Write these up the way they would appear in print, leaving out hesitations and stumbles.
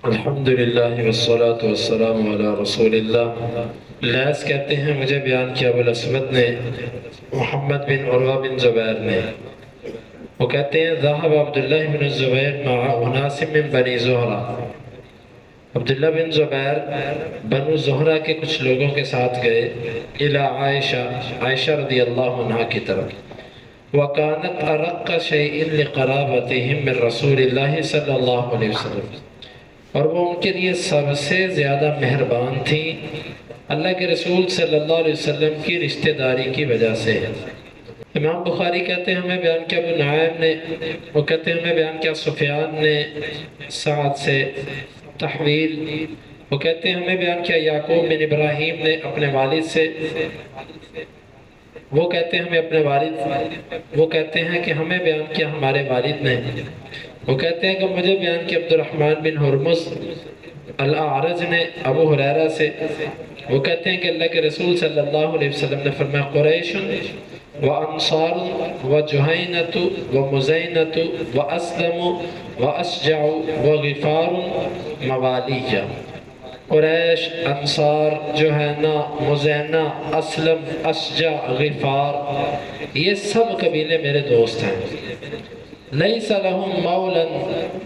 الحمدللہ والصلاة والسلام علی رسول اللہ۔ لیس کہتے ہیں مجھے بیان کیا ابو الاسود نے، محمد بن عروہ بن زبیر نے۔ وہ کہتے ہیں ذہب عبداللہ بن الزبیر مع اناس من بنی زہرہ۔ عبداللہ بن زبیر بنو زہرہ کے کچھ لوگوں کے ساتھ گئے الی عائشہ، عائشہ رضی اللہ عنہ کی طرف۔ وَكَانَتْ أَرَقَّ شَيْءٍ لِقَرَابَتِهِمْ من رسول اللہ صلی اللہ علیہ وسلم، اور وہ ان کے لیے سب سے زیادہ مہربان تھیں اللہ کے رسول صلی اللہ علیہ وسلم کی رشتہ داری کی وجہ سے۔ امام بخاری کہتے ہیں ہمیں بیان کیا ابو نعیم نے، وہ کہتے ہیں ہمیں بیان کیا سفیان نے سعد سے تحویل، وہ کہتے ہیں ہمیں بیان کیا یعقوب بن ابراہیم نے اپنے والد سے، وہ کہتے ہیں ہمیں اپنے والد، وہ کہتے ہیں کہ ہمیں بیان کیا ہمارے والد نے، وہ کہتے ہیں کہ مجھے بیان کیا عبد الرحمن بن ہرمز الاعرج نے ابو ہریرہ سے، وہ کہتے ہیں کہ اللہ کے رسول صلی اللہ علیہ وسلم نے فرمایا قریش و انصار و جہینت و مزینت و اسلم و اشجع و غفار موالیہ۔ قریش، انصار، جوہینہ، مزینہ، اسلم، اشجع، غفار، یہ سب قبیلے میرے دوست ہیں۔ لیس لہم مولا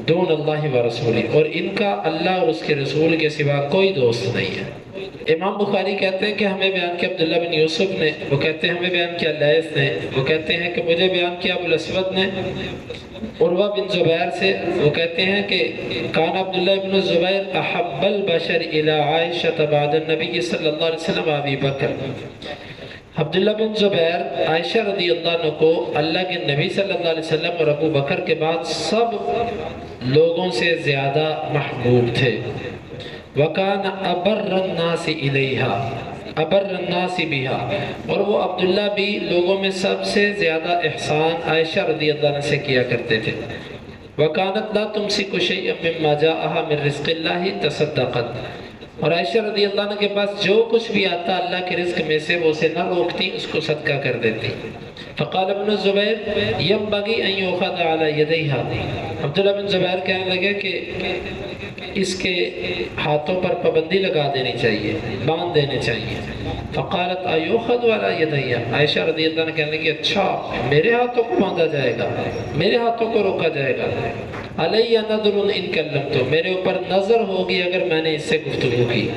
دون اللہ و رسولی، اور ان کا اللہ اور اس کے رسول کے سوا کوئی دوست نہیں ہے۔ امام بخاری کہتے ہیں کہ ہمیں بیان کیا عبداللہ بن یوسف نے، وہ کہتے ہیں ہمیں بیان کیا لیث نے، وہ کہتے ہیں کہ مجھے بیان کیا ابو الاسود نے عروہ بن زبیر سے، وہ کہتے ہیں کہ کان عبداللہ بن الزبیر احب البشر الی عائشہ بعد النبی صلی اللہ علیہ وسلم ابی بکر۔ عبداللہ بن زبیر عائشہ رضی اللہ عنہ کو اللہ کے نبی صلی اللہ علیہ وسلم اور ابو بکر کے بعد سب لوگوں سے زیادہ محبوب تھے۔ وَكَانَ أَبَرَّ النَّاسِ إِلَيْهَا أَبَرَّ النَّاسِ بِهَا، اور وہ عبداللہ بھی لوگوں میں سب سے زیادہ احسان عائشہ رضی اللہ عنہ سے کیا کرتے تھے۔ وَكَانَتْ لَا تُمْسِكُ شَيْئًا مِّمَّا جَاءَهَا مِن رِزْقِ اللَّهِ تَصَدَّقَتْ، اور عائشہ رضی اللہ عنہ کے پاس جو کچھ بھی آتا اللہ کے رزق میں سے وہ اسے نہ روکتی، اس کو صدقہ کر دیتی۔ فقال ابن الزبیر ينبغي ان يؤخذ على يديها، عبداللہ بن زبیر کہنے لگے کہ اس کے ہاتھوں پر پابندی لگا دینی چاہیے، باندھ دینے چاہیے۔ فقالت ایؤخذ على يدي، عائشہ رضی اللہ عنہ کہنے لگی اچھا میرے ہاتھوں کو باندھا جائے گا، میرے ہاتھوں کو روکا جائے گا۔ علی نظر ان کلمت، میرے اوپر نظر ہوگی اگر میں نے اس سے گفتگو کی۔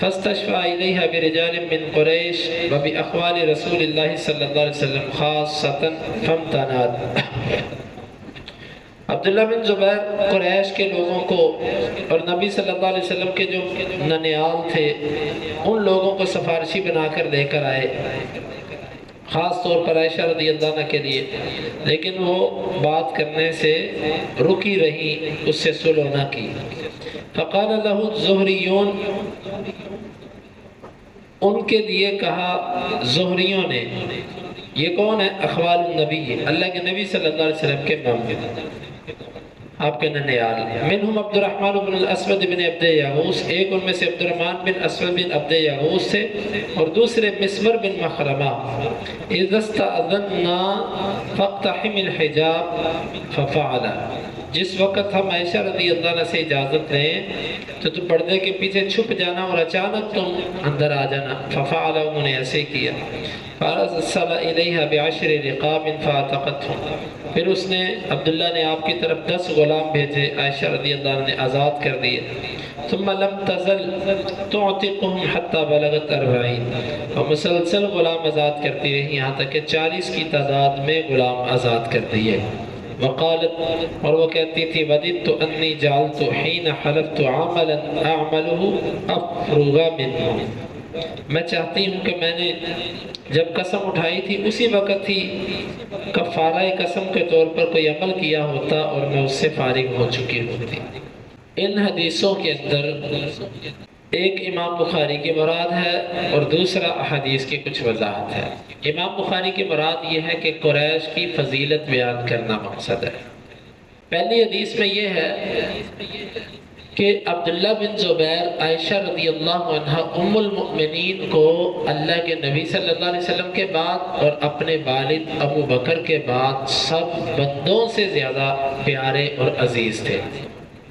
فاستشفع الیہا برجال من قریش وباخوال رسول اللہ صلی اللہ علیہ وسلم خاصۃ فامتنعت۔ عبداللہ بن زبیر قریش کے لوگوں کو اور نبی صلی اللہ علیہ وسلم کے جو ننیال تھے ان لوگوں کو سفارشی بنا کر لے کر آئے، خاص طور پر عائشہ رضی اللہ عنہ کے لیے، لیکن وہ بات کرنے سے رکی رہی، اس سے صلح نہ کی۔ فقال له الزہریون، ان کے لیے کہا زہریوں نے، یہ کون ہے؟ اخوال النبی، اللہ کے نبی صلی اللہ علیہ وسلم کے ماموں، آپ کے ننیال۔ منہم عبد الرحمن بن الاسود بن عبد یغوث، ایک ان میں سے عبد الرحمن بن اسود بن عبد یغوث سے، اور دوسرے مسمر بن مخرمہ۔ اذا استأذنا فاقتحم الحجاب ففعل، جس وقت ہم عائشہ رضی اللہ عنہ سے اجازت لیں تو تم پردے کے پیچھے چھپ جانا اور اچانک تم اندر آ جانا۔ ففعل، انہوں نے ایسے کیا۔ فارسل الیہا بعشر رقاب فاعتقتهم، پھر اس نے عبداللہ نے آپ کی طرف 10 غلام بھیجے، عائشہ رضی اللہ عنہ نے آزاد کر دیے۔ ثم لم تزل تعتقهم حتى بلغت 40، اور مسلسل غلام آزاد کرتی رہی یہاں تک کہ 40 کی تعداد میں غلام آزاد کر دیے۔ وقالت، اور وہ کہتی تھی وددت انی جعلت حین حلفت عملا اعمله افرغ منه، میں چاہتی ہوں کہ میں نے جب قسم اٹھائی تھی اسی وقت ہی کفارہ قسم کے طور پر کوئی عمل کیا ہوتا اور میں اس سے فارغ ہو چکی ہوتی۔ ان حدیثوں کے اندر ایک امام بخاری کی مراد ہے اور دوسرا احادیث کی کچھ وضاحت ہے۔ امام بخاری کی مراد یہ ہے کہ قریش کی فضیلت بیان کرنا مقصد ہے۔ پہلی حدیث میں یہ ہے کہ عبداللہ بن زبیر عائشہ رضی اللہ عنہ ام المؤمنین کو اللہ کے نبی صلی اللہ علیہ وسلم کے بعد اور اپنے والد ابو بکر کے بعد سب بندوں سے زیادہ پیارے اور عزیز تھے۔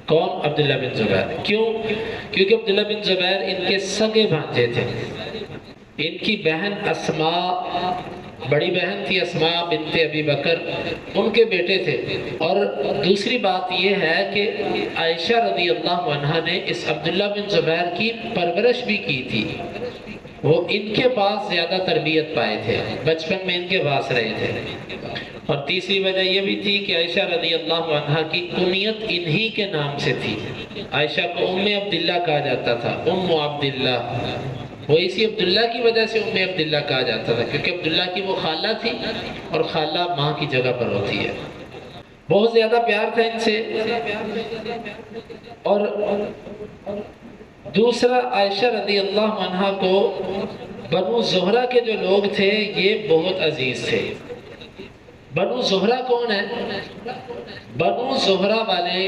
کون؟ عبداللہ بن زبیر۔ کیوں؟ کیونکہ عبداللہ بن زبیر ان کے سگے بھانجے تھے۔ ان کی بہن اسماء، بڑی بہن تھی اسماء بنت ابی بکر، ان کے بیٹے تھے۔ اور دوسری بات یہ ہے کہ عائشہ رضی اللہ عنہا نے اس عبداللہ بن زبیر کی پرورش بھی کی تھی، وہ ان کے پاس زیادہ تربیت پائے تھے، بچپن میں ان کے پاس رہے تھے۔ اور تیسری وجہ یہ بھی تھی کہ عائشہ رضی اللہ عنہا کی کنیت انہی کے نام سے تھی۔ عائشہ کو ام عبداللہ کہا جاتا تھا، ام عبداللہ، وہ اسی عبداللہ کی وجہ سے ام عبداللہ کہا جاتا تھا، کیونکہ عبداللہ کی وہ خالہ تھی، اور خالہ ماں کی جگہ پر ہوتی ہے۔ بہت زیادہ پیار تھا ان سے۔ اور دوسرا، عائشہ رضی اللہ عنہا کو بنو زہرہ کے جو لوگ تھے یہ بہت عزیز تھے۔ بنو زہرہ کون ہے؟ بنو زہرہ والے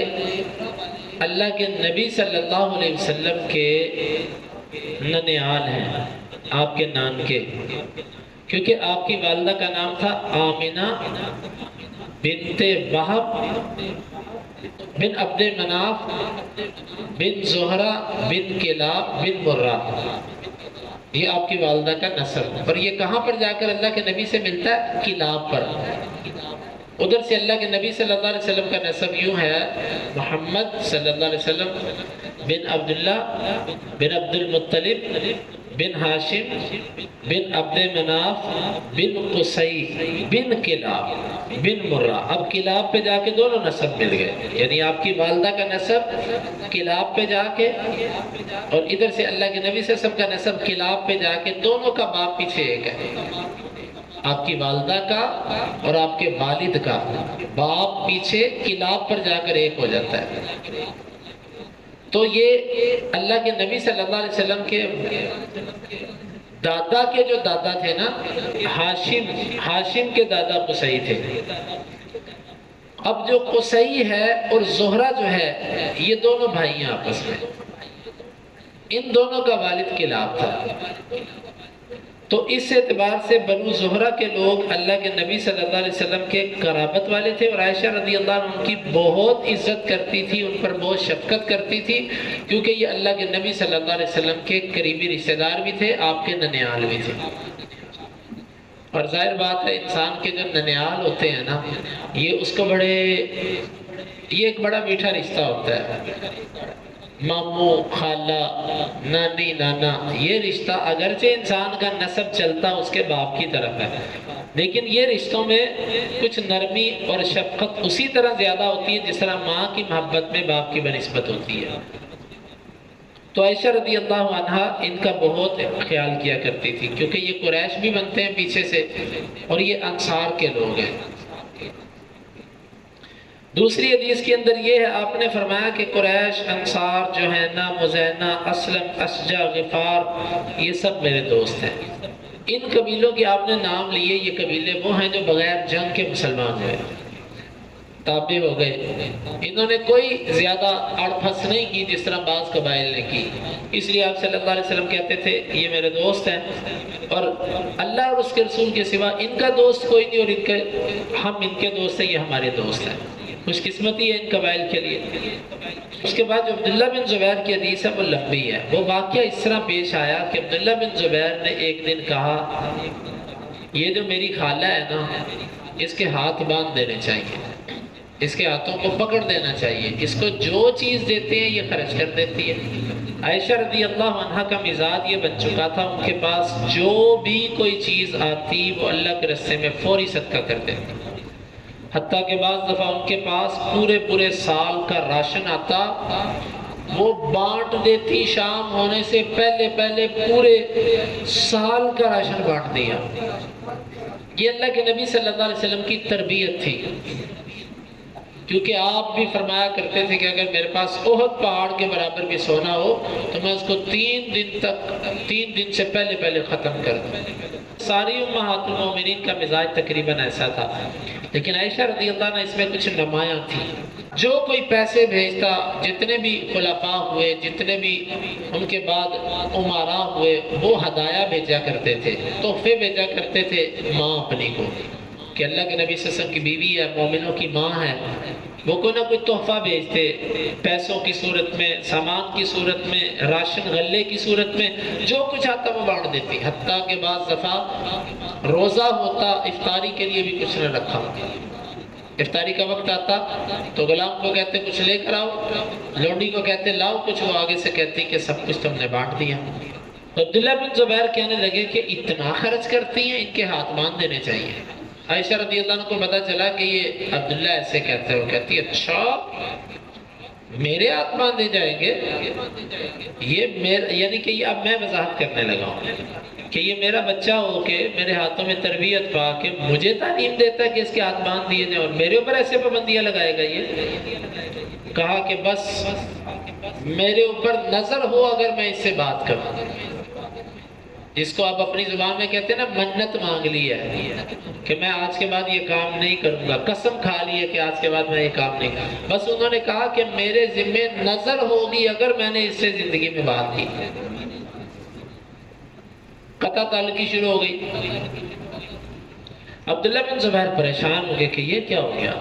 اللہ کے نبی صلی اللہ علیہ وسلم کے ننیال ہیں، آپ کے نان کے، کیونکہ آپ کی والدہ کا نام تھا آمنہ بنت وہب بن عبد مناف بن زہرہ بن کلاب بن مرہ، یہ آپ کی والدہ کا نسب۔ اور یہ کہاں پر جا کر اللہ کے نبی سے ملتا ہے؟ کلاب پر۔ ادھر سے اللہ کے نبی صلی اللہ علیہ وسلم کا نسب یوں ہے، محمد صلی اللہ علیہ وسلم بن عبداللہ بن عبد المطلب بن ہاشم بن عبد مناف بن قصی بن کلاب بن مرہ۔ اب کلاب پہ جا کے دونوں نسب مل گئے، یعنی آپ کی والدہ کا نسب کلاب پہ جا کے، اور ادھر سے اللہ کے نبی صلی اللہ علیہ وسلم کا نسب کلاب پہ جا کے، دونوں کا باپ پیچھے ایک ہے۔ آپ کی والدہ کا اور آپ کے والد کا باپ پیچھے کلاب پر جا کر ایک ہو جاتا ہے۔ تو یہ اللہ کے نبی صلی اللہ علیہ وسلم کے دادا کے جو دادا تھے نا، ہاشم کے دادا قصی تھے۔ اب جو قصی ہے اور زہرہ جو ہے، یہ دونوں بھائی ہیں آپس میں، ان دونوں کا والد کلاب تھا۔ تو اس اعتبار سے بنو زہرہ کے لوگ اللہ کے نبی صلی اللہ علیہ وسلم کے قرابت والے تھے، اور عائشہ رضی اللہ عنہ ان کی بہت عزت کرتی تھی، ان پر بہت شفقت کرتی تھی، کیونکہ یہ اللہ کے نبی صلی اللہ علیہ وسلم کے قریبی رشتہ دار بھی تھے، آپ کے ننیال بھی تھے۔ اور ظاہر بات ہے انسان کے جو ننیال ہوتے ہیں نا، یہ اس کو یہ ایک بڑا میٹھا رشتہ ہوتا ہے۔ ماموں، خالہ، نانی، نانا، یہ رشتہ اگرچہ انسان کا نسب چلتا اس کے باپ کی طرف ہے، لیکن یہ رشتوں میں کچھ نرمی اور شفقت اسی طرح زیادہ ہوتی ہے جس طرح ماں کی محبت میں باپ کی بنسبت ہوتی ہے۔ تو عائشہ رضی اللہ عنہا ان کا بہت خیال کیا کرتی تھی، کیونکہ یہ قریش بھی بنتے ہیں پیچھے سے، اور یہ انصار کے لوگ ہیں۔ دوسری حدیث کے اندر یہ ہے، آپ نے فرمایا کہ قریش، انصار، جوہینہ، مزینہ، اسلم، اشجع، غفار، یہ سب میرے دوست ہیں۔ ان قبیلوں کے آپ نے نام لیے، یہ قبیلے وہ ہیں جو بغیر جنگ کے مسلمان ہوئے، تابع ہو گئے۔ انہوں نے کوئی زیادہ اڑ پھنس نہیں کی جس طرح بعض قبائل نے کی، اس لیے آپ صلی اللہ علیہ وسلم کہتے تھے یہ میرے دوست ہیں، اور اللہ اور اس کے رسول کے سوا ان کا دوست کوئی نہیں، اور ہم ان کے دوست ہیں، یہ ہمارے دوست ہیں۔ خوش قسمتی ہے ان قبائل کے لیے۔ اس کے بعد جو عبداللہ بن زبیر کی حدیث ہے وہ لمبی ہے۔ وہ واقعہ اس طرح پیش آیا کہ عبداللہ بن زبیر نے ایک دن کہا، یہ جو میری خالہ ہے نا، اس کے ہاتھ باندھ دینے چاہیے، اس کے ہاتھوں کو پکڑ دینا چاہیے، اس کو جو چیز دیتے ہیں یہ خرچ کر دیتی ہے۔ عائشہ رضی اللہ عنہا کا مزاج یہ بن چکا تھا، ان کے پاس جو بھی کوئی چیز آتی وہ اللہ کے راستے میں فوری صدقہ کر دیتی، حتیٰ کہ بعض دفعہ ان کے پاس پورے سال کا راشن آتا، وہ بانٹ دیتی، شام ہونے سے پہلے پورے سال کا راشن بانٹ دیا۔ یہ اللہ کے نبی صلی اللہ علیہ وسلم کی تربیت تھی، کیونکہ آپ بھی فرمایا کرتے تھے کہ اگر میرے پاس احد پہاڑ کے برابر بھی سونا ہو تو میں اس کو 3 دن سے پہلے ختم کر دوں۔ ساری امہات المومنین کا مزاج تقریباً ایسا تھا، لیکن عائشہ رضی اللہ عنہ اس میں کچھ نمایاں تھی۔ جو کوئی پیسے بھیجتا، جتنے بھی خلفاء ہوئے، جتنے بھی ان کے بعد امراء ہوئے، وہ ہدایہ بھیجا کرتے تھے، تحفے بھیجا کرتے تھے ماں اپنی کو، کہ اللہ کے نبی صلی اللہ علیہ وسلم کی بیوی ہے، مومنوں کی ماں ہے، وہ کوئی نہ کوئی تحفہ بھیجتے، پیسوں کی صورت میں، سامان کی صورت میں، راشن غلے کی صورت میں، جو کچھ آتا وہ بانٹ دیتی۔ حتیٰ کہ بعض دفعہ روزہ ہوتا، افطاری کے لیے بھی کچھ نہ رکھا ہوتا۔ افطاری کا وقت آتا تو غلام کو کہتے کچھ لے کر آؤ، لونڈی کو کہتے لاؤ کچھ، وہ آگے سے کہتی کہ سب کچھ تم نے بانٹ دیا۔ تو عبداللہ بن زبیر کہنے لگے کہ اتنا خرچ کرتی ہیں، ان کے ہاتھ باندھ دینے چاہیے۔ عائشہ رضی اللہ عنہ کو پتا چلا کہ یہ عبداللہ ایسے کہتا ہے، وہ کہتی ہے اچھا میرے ہاتھ باندھے جائیں گے، یعنی کہ اب میں وضاحت کرنے لگا ہوں کہ یہ میرا بچہ ہو کے میرے ہاتھوں میں تربیت پا کے مجھے تعلیم دیتا ہے کہ اس کے ہاتھ باندھ دیے جائیں اور میرے اوپر ایسے پابندیاں لگائے گا۔ یہ کہا کہ بس میرے اوپر نظر ہو اگر میں اس سے بات کروں، جس کو آپ اپنی زبان میں کہتے ہیں نا منت مانگ لی ہے کہ میں آج کے بعد یہ کام نہیں کروں گا، قسم کھا لی ہے کہ آج کے بعد میں یہ کام نہیں کروں گا۔ بس انہوں نے کہا کہ میرے ذمہ نظر ہوگی اگر میں نے اس سے زندگی میں بات کی، قطع تعلقی شروع ہو گئی۔ عبداللہ بن زبیر پریشان ہو گئے کہ یہ کیا ہو گیا،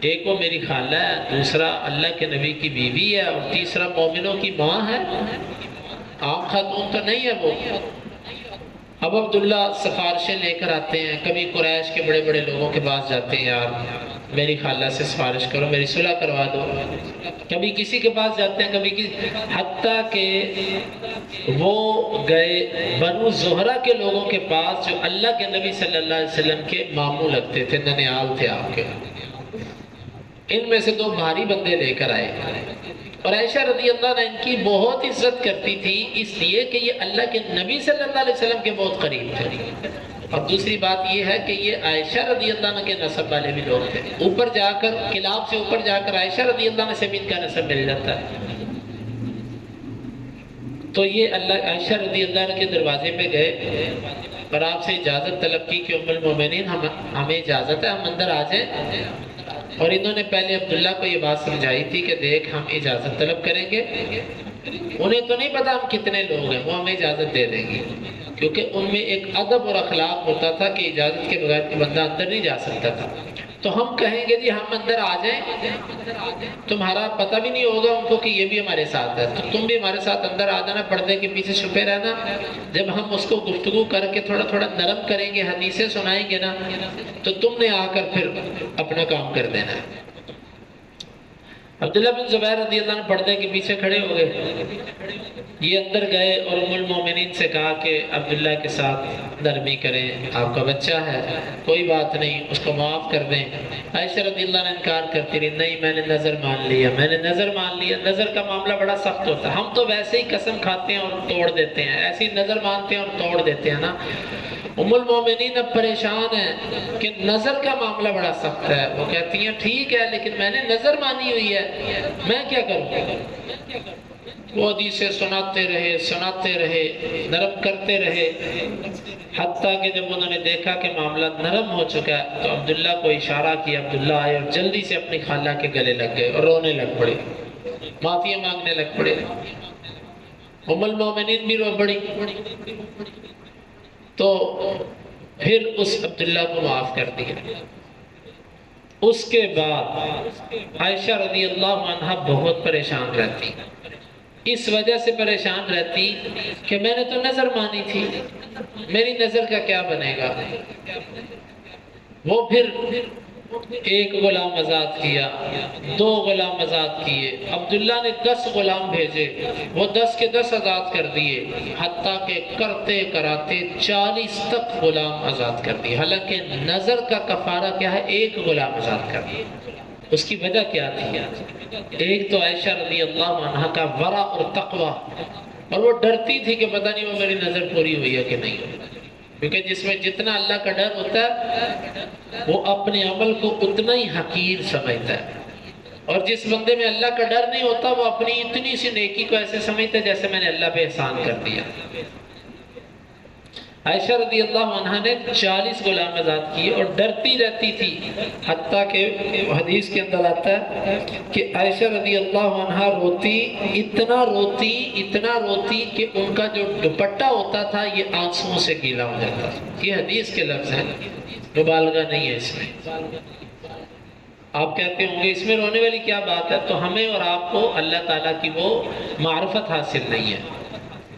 ایک وہ میری خالہ ہے، دوسرا اللہ کے نبی کی بیوی ہے، اور تیسرا مومنوں کی ماں ہے، عام خاتون تو نہیں ہے وہ۔ اب عبداللہ سفارشیں لے کر آتے ہیں، کبھی قریش کے بڑے بڑے لوگوں کے پاس جاتے ہیں، یار میری خالہ سے سفارش کرو، میری صلح کروا دو، کبھی کسی کے پاس جاتے ہیں، کبھی کسی، حتیٰ کہ وہ گئے بنو زہرہ کے لوگوں کے پاس جو اللہ کے نبی صلی اللہ علیہ وسلم کے ماموں لگتے تھے، ننیال تھے آپ کے، ان میں سے دو بھاری بندے لے کر آئے، اور عائشہ رضی اللہ عنہ ان کی بہت عزت کرتی تھی، اس لیے کہ یہ اللہ کے نبی صلی اللہ علیہ وسلم کے بہت قریب تھے، اور دوسری بات یہ ہے کہ یہ عائشہ رضی اللہ عنہ کے نسب والے بھی لوگ تھے۔ اوپر جا کر کلاب سے اوپر جا کر عائشہ رضی اللہ عنہ سے بھی ان کا نسب مل جاتا ہے۔ تو یہ اللہ عائشہ رضی اللہ عنہ کے دروازے پہ گئے اور آپ سے اجازت طلب کی کہ ام المومنین ہمیں اجازت ہے ہم اندر آ جائیں، اور انہوں نے پہلے عبداللہ کو یہ بات سمجھائی تھی کہ دیکھ ہم اجازت طلب کریں گے، انہیں تو نہیں پتا ہم کتنے لوگ ہیں، وہ ہمیں اجازت دے دیں گی، کیونکہ ان میں ایک ادب اور اخلاق ہوتا تھا کہ اجازت کے بغیر کہ بندہ اندر نہیں جا سکتا تھا۔ تو ہم کہیں گے جی ہم اندر آ جائیں، تمہارا پتہ بھی نہیں ہوگا ان کو کہ یہ بھی ہمارے ساتھ ہے، تو تم بھی ہمارے ساتھ اندر آ جانا، پردے کے پیچھے چھپے رہنا، جب ہم اس کو گفتگو کر کے تھوڑا تھوڑا نرم کریں گے، حدیثیں سنائیں گے نا، تو تم نے آ کر پھر اپنا کام کر دینا ہے۔ عبداللہ بن زبیر رضی اللہ عنہ پردے کے پیچھے کھڑے ہو گئے، یہ اندر گئے اور ام المومنین سے کہا کہ عبداللہ کے ساتھ نرمی کریں، آپ کا بچہ ہے، کوئی بات نہیں، اس کو معاف کر دیں۔ عائشہ رضی اللہ عنہ انکار کرتی رہی، نہیں میں نے نظر مان لیا، میں نے نظر مان لیا۔ نظر کا معاملہ بڑا سخت ہوتا ہے، ہم تو ویسے ہی قسم کھاتے ہیں اور توڑ دیتے ہیں، ایسی نظر مانتے ہیں اور توڑ دیتے ہیں نا۔ ام المومنین اب پریشان ہیں کہ نظر کا معاملہ بڑا سخت ہے، وہ کہتی ہیں ٹھیک ہے لیکن میں نے نظر مانی ہوئی ہے، میں کیا کروں؟ وہ حدیثیں سناتے رہے، نرم کرتے رہے، حتیٰ کہ جب انہوں نے دیکھا کہ معاملہ نرم ہو چکا ہے تو عبداللہ کو اشارہ کیا، عبداللہ آئے اور جلدی سے اپنی خالہ کے گلے لگ گئے اور رونے لگ پڑے، معافی مانگنے لگ پڑے۔ ام المومنین بھی رو پڑی، تو پھر اس عبداللہ کو معاف کر دیا۔ اس کے بعد عائشہ رضی اللہ عنہ بہت پریشان رہتی، اس وجہ سے پریشان رہتی کہ میں نے تو نظر مانی تھی، میری نظر کا کیا بنے گا۔ وہ پھر ایک غلام آزاد کیا، دو غلام آزاد کیے، عبداللہ نے 10 غلام بھیجے، وہ 10 کے 10 آزاد کر دیے، حتیٰ کہ کرتے کراتے 40 تک غلام آزاد کر دیے۔ حالانکہ نظر کا کفارہ کیا ہے؟ ایک غلام آزاد کر دیا۔ اس کی وجہ کیا تھی؟ ایک تو عائشہ رضی اللہ عنہ کا ورع اور تقوی، اور وہ ڈرتی تھی کہ پتہ نہیں وہ میری نظر پوری ہوئی ہے کہ نہیں، کیونکہ جس میں جتنا اللہ کا ڈر ہوتا ہے وہ اپنے عمل کو اتنا ہی حقیر سمجھتا ہے، اور جس بندے میں اللہ کا ڈر نہیں ہوتا وہ اپنی اتنی سی نیکی کو ایسے سمجھتا ہے جیسے میں نے اللہ پہ احسان کر دیا۔ عائشہ رضی اللہ عنہ نے 40 غلام آزاد کیے اور ڈرتی رہتی تھی، حتیٰ کہ حدیث کے اندر آتا ہے کہ عائشہ رضی اللہ عنہ روتی، اتنا روتی کہ ان کا جو دوپٹہ ہوتا تھا یہ آنسوؤں سے گیلا ہو جاتا تھا۔ یہ حدیث کے لفظ ہیں، مبالغہ نہیں ہے اس میں۔ آپ کہتے ہوں گے اس میں رونے والی کیا بات ہے؟ تو ہمیں اور آپ کو اللہ تعالیٰ کی وہ معرفت حاصل نہیں ہے۔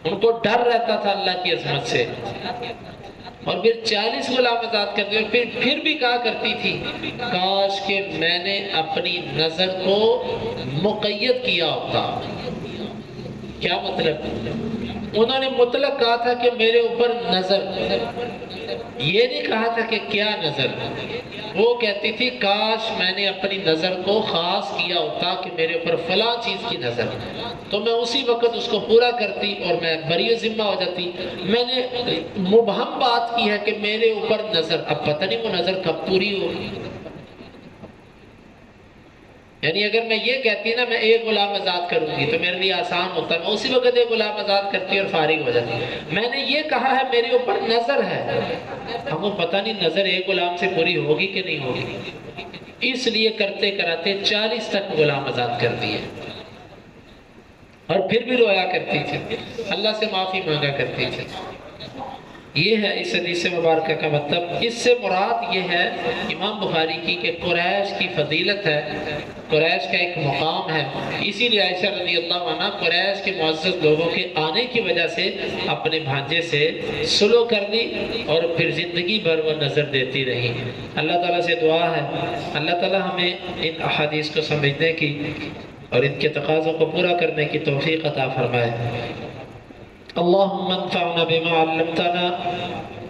ان کو ڈر رہتا تھا اللہ کی عظمت سے، اور پھر 40 غلام آزاد کرتے ہوئے پھر بھی کہا کرتی تھی کاش کہ میں نے اپنی نظر کو مقید کیا ہوتا۔ کیا مطلب؟ انہوں نے مطلق کہا تھا کہ میرے اوپر نظر، یہ نہیں کہا تھا کہ کیا نظر۔ وہ کہتی تھی کاش میں نے اپنی نظر کو خاص کیا ہوتا کہ میرے اوپر فلاں چیز کی نظر، تو میں اسی وقت اس کو پورا کرتی اور میں بری ذمہ ہو جاتی۔ میں نے مبہم بات کی ہے کہ میرے اوپر نظر، اب پتہ نہیں وہ نظر کب پوری ہوگی۔ یعنی اگر میں یہ کہتی نا میں ایک غلام آزاد کروں گی تو میرے لیے آسان ہوتا، میں اسی وقت ایک غلام آزاد کرتی اور فارغ ہو جاتی۔ میں نے یہ کہا ہے میرے اوپر نظر ہے، اب وہ پتہ نہیں نظر ایک غلام سے پوری ہوگی کہ نہیں ہوگی، اس لیے کرتے کراتے 40 تک غلام آزاد کر دیے، اور پھر بھی رویا کرتی تھی، اللہ سے معافی مانگا کرتی تھی۔ یہ ہے اس حدیث مبارکہ کا مطلب۔ اس سے مراد یہ ہے امام بخاری کی کہ قریش کی فضیلت ہے، قریش کا ایک مقام ہے، اسی لیے عائشہ رضی اللہ عنہ قریش کے معزز لوگوں کے آنے کی وجہ سے اپنے بھانجے سے سلو کر لی اور پھر زندگی بھر وہ نظر دیتی رہی۔ اللہ تعالیٰ سے دعا ہے اللہ تعالیٰ ہمیں ان احادیث کو سمجھنے کی اور ان کے تقاضوں کو پورا کرنے کی توفیق عطا فرمائے۔ اللهم انفعنا بما علمتنا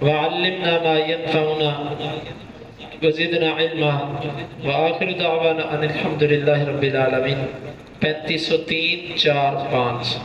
وعلمنا ما ينفعنا وزدنا علما وآخر دعوانا ان الحمد للہ رب العالمین۔ 3503 4 5